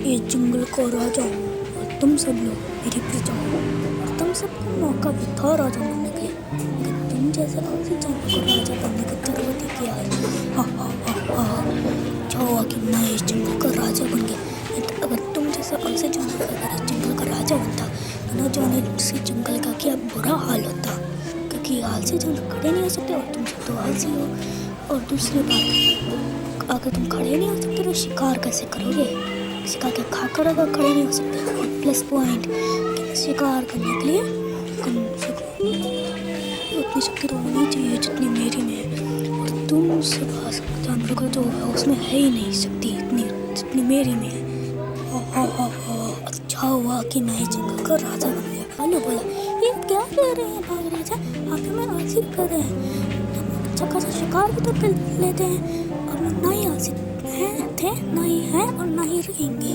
इस जंगल का राजा हूँ और तुम सब लोग मेरी प्रजा हो और तुम सबको मौका भी था राजा बनने के लिए, लेकिन तुम जैसे किसी जानवर को राजा बनने की जरूरत ही क्या है। हा हा हा हा। चाहो कि मैं इस जंगल का राजा बन गया। अगर तुम जैसा ऐसे जानवर अगर इस जंगल का राजा बनता तो न जाने इस जंगल का क्या बुरा हाल होता, क्योंकि आलसी जानवर खड़े नहीं हो सकते और तुम सब तो आलसी हो। और दूसरी बात, अगर तुम खड़े नहीं हो सकते तो शिकार कैसे करोगे? शिकार के खाकर अगर खड़े नहीं हो सकते। और प्लस पॉइंट, शिकार करने के लिए कम से कम उतनी शक्ति तो होनी चाहिए जितनी मेरी में है, और तुम सब जानवरों का जो है उसमें है ही नहीं शक्ति इतनी जितनी मेरी में है। अच्छा हुआ कि मैं इस जंगल का राजा बन गया। हेलो बोला, ये क्या कह रहे हैं भाग राजा, आप हमें आलसी कर रहे हैं। अच्छा खासा शिकार भी तो कर लेते हैं और ना ही आलसी थे, ना ही है और ना ही रहेंगे।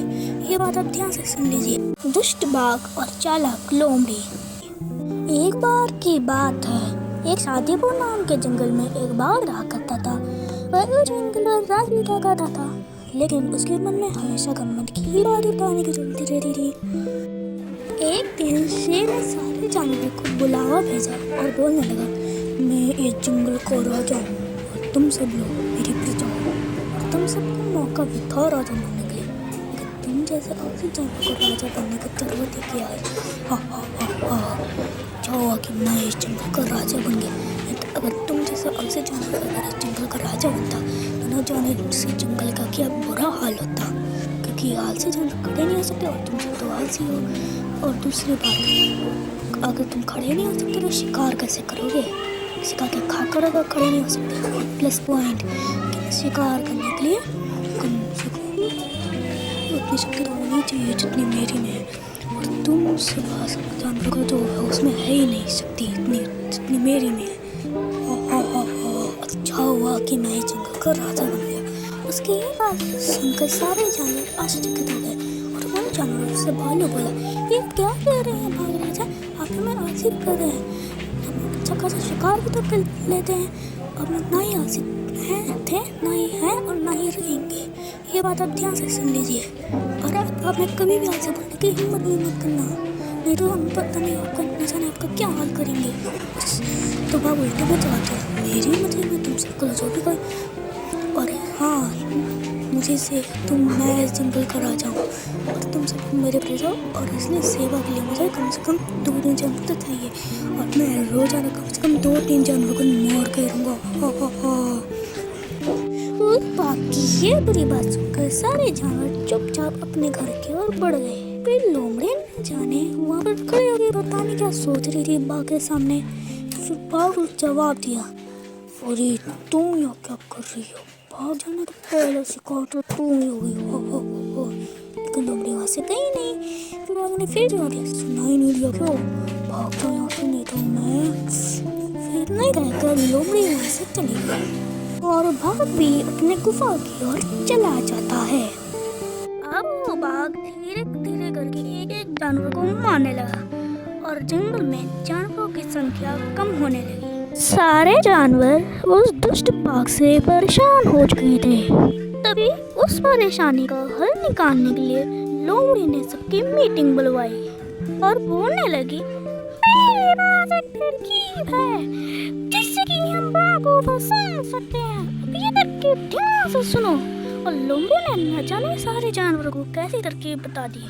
ये बात आप ध्यान से सुन लीजिए। दुष्ट बाघ और चालाक लोमड़ी। एक बार की बात है, एक शादीपुर नाम के जंगल में एक बाघ रहा करता था। वह उस जंगल में राज बिता करता था, लेकिन उसके मन में हमेशा घमंड की ही बात उठाने की चलती रहती थी। एक दिन शेर ने सारे जानवरों को बुलावा भेजा और बोलने लगा, मैं इस जंगल का राजा हूँ और तुम सब लोग मेरी प्रजा हो और तुम सबको मौका भी था राजा बनने के लिए, लेकिन तुम जैसे किसी जानवर को राजा बनने की जरूरत ही क्या है। हा हा हा हा। चाहो कि मैं इस जंगल का राजा बन गया। अगर तुम जैसा ऐसे जानवर अगर इस जंगल का राजा बनता तो न जाने इस जंगल का क्या बुरा हाल होता, क्योंकि आलसी जानवर खड़े नहीं हो सकते और तुम सब तो आलसी हो। और दूसरी बात, अगर तुम खड़े नहीं हो सकते तो शिकार कैसे करोगे? शिकार के खाकर अगर खड़े नहीं हो सकते। और प्लस पॉइंट, शिकार करने के लिए कम से कम उतनी शक्ति तो होनी चाहिए जितनी मेरी में है, और तुम सब जानवरों का जो है उसमें है ही नहीं शक्ति इतनी जितनी मेरी में है। अच्छा हुआ कि मैं इस जंगल का राजा बन गया। उसकी ये बात सुनकर सारे जानवर आश्चर्यचकित हो गए और उन जानवरों से भालू बोला, ये क्या कह रहे हैं भाग राजा, आप हमें आलसी कर रहे हैं। अच्छा खासा शिकार भी तो कर लेते हैं और ना ही आलसी थे, ना ही है और ना ही रहेंगे। ये बात आप ध्यान से सुन लीजिए। और आपने कभी भी आलसी बोलने की हिम्मत नहीं मत करना, नहीं तो हम पता नहीं आपका न जाने आपका क्या हाल करेंगे। तो बाबू उल्टे में चाहते हो मेरी मर्जी में तुम सबको जो भी कर। और हाँ, मुझे से मैं इस जंगल का राजा हूँ और तुम सब मेरे प्रजा हो, और इसलिए सेवा के लिए मुझे कम से कम 2-3 जानवर तो चाहिए, और मैं रोजाना कम से कम 2-3 जानवरों को मार के रहूँगा। और बाकी ये बुरी बात सुनकर सारे जानवर चुपचाप अपने घर की ओर बढ़ गए। फिर लोमड़ी न जाने वहाँ पर खड़े हो गए, पता नहीं क्या सोच रही थी बाघ के सामने। फिर बाघ ने जवाब दिया, अरे तुम यहाँ क्या कर रही हो? भाग जाने तो पहले शिकार तो तुम ही हो गई हो। लेकिन लोमड़ी वहाँ से गई नहीं। फिर बाघ ने फिर जवाब दिया, सुना ही नहीं दिया क्यों? भाग जाओ यहाँ से, नहीं तो मैं। फिर नहीं कहकर लोमड़ी वहाँ से चली गई और बाघ भी अपने गुफा की ओर चला जाता है। अब वो बाघ धीरे धीरे करके एक जानवर को मारने लगा और जंगल में जानवरों की संख्या कम होने लगी। सारे जानवर उस दुष्ट बाघ से परेशान हो चुके थे। तभी उस परेशानी का हल निकालने के लिए लोमड़ी ने सबकी मीटिंग बुलवाई और बोलने लगी, मेरे पास एक तरकीब है जिससे कि हम बाघ को फंसा सकते हैं। अब ये तरकीब ध्यान से सुनो। और लोमड़ी ने न जाने सारे जानवरों को कैसी तरकीब बता दी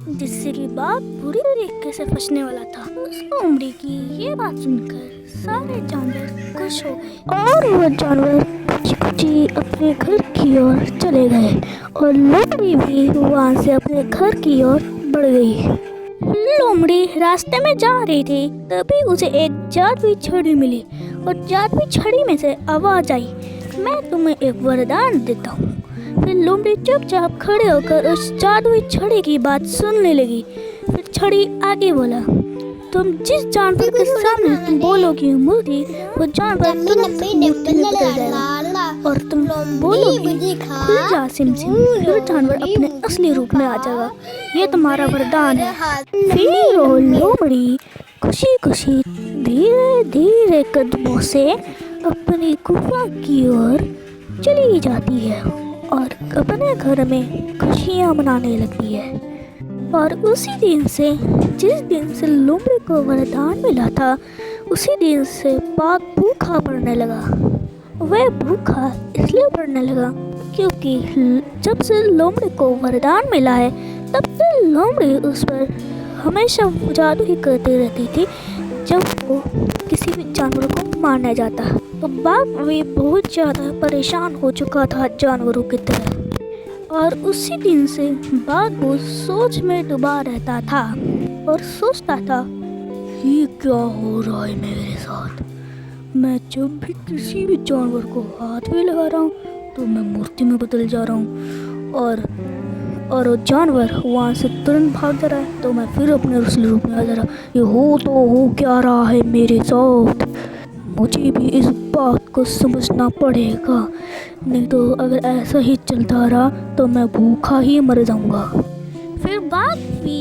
जिससे कि बाघ बुरी तरीके से फंसने वाला था। उस लोमड़ी की ये बात सुनकर सारे जानवर खुश हो गए और वो जानवर खुशी अपने घर की ओर चले गए और लोमड़ी भी वहाँ से अपने घर की ओर बढ़ गई। लोमड़ी रास्ते में जा रही थी, तभी उसे एक जादुई छड़ी मिली और जादुई छड़ी में से आवाज आई, मैं तुम्हें एक वरदान देता हूँ। फिर लोमड़ी चुपचाप खड़े होकर उस जादुई छड़ी की बात सुनने लगी। फिर छड़ी आगे बोला, तुम जिस जानवर के सामने तुम बोलोगी मूर्ति, वो जानवर तुरंत मूर्ति में बदल जाएगा और तुम बोलोगी खुल जा सिम सिम, फिर जानवर अपने असली रूप में आ जाएगा। ये तुम्हारा वरदान है। फिर वो लोमड़ी खुशी खुशी धीरे धीरे कदमों से अपनी गुफा की ओर चली जाती है और अपने घर में खुशियाँ मनाने लगती है। और उसी दिन से, जिस दिन से लोमड़ी को वरदान मिला था, उसी दिन से बाघ भूखा पड़ने लगा। वह भूखा इसलिए पड़ने लगा क्योंकि जब से लोमड़ी को वरदान मिला है, तब से लोमड़ी उस पर हमेशा जादू ही करती रहती थी जब वो किसी भी जानवर को मारना जाता। तो बाघ भी बहुत ज़्यादा परेशान हो चुका था जानवरों की तरह। और उसी दिन से बाघ वो सोच में डूबा रहता था और सोचता था, ये क्या हो रहा है मेरे साथ। मैं जब भी किसी भी जानवर को हाथ में लगा रहा हूँ तो मैं मूर्ति में बदल जा रहा हूँ, और वो जानवर वहाँ से तुरंत भाग जा रहा है तो मैं फिर अपने असली रूप में आ जा रहा हूँ। ये हो क्या रहा है मेरे साथ। मुझे भी इस बात को समझना पड़ेगा, नहीं तो अगर ऐसा ही चलता रहा तो मैं भूखा ही मर जाऊँगा। फिर बाघ भी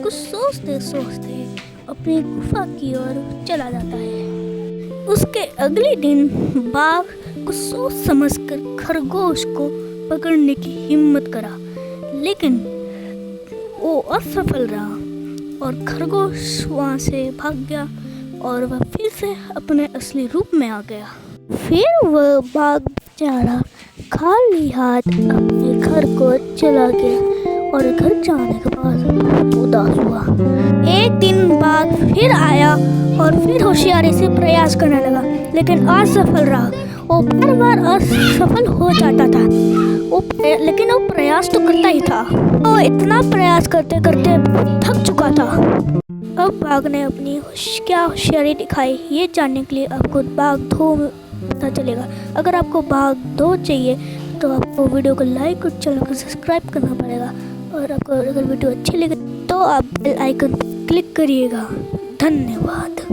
कुछ सोचते सोचते अपनी गुफा की ओर चला जाता है। उसके अगले दिन बाघ कुछ सोच समझकर खरगोश को पकड़ने की हिम्मत करा, लेकिन वो असफल रहा और खरगोश वहाँ से भाग गया और वह फिर से अपने असली रूप में आ गया। फिर वह बाघ बेचारा खाली हाथ अपने घर को चला गया और घर जाने के बाद उदास हुआ। एक दिन बाघ फिर आया और फिर होशियारी से प्रयास करने लगा, लेकिन असफल रहा। वो बार बार असफल हो जाता था, लेकिन वो प्रयास तो करता ही था। वो इतना प्रयास करते करते थक चुका था। अब बाघ ने अपनी क्या होशियारी दिखाई, ये जानने के लिए आपको बाघ 2 पता चलेगा। अगर आपको बाघ 2 चाहिए तो आपको वीडियो को लाइक और चैनल को सब्सक्राइब करना पड़ेगा। और आपको अगर वीडियो अच्छी लगे तो आप बेल आइकन पर क्लिक करिएगा। धन्यवाद।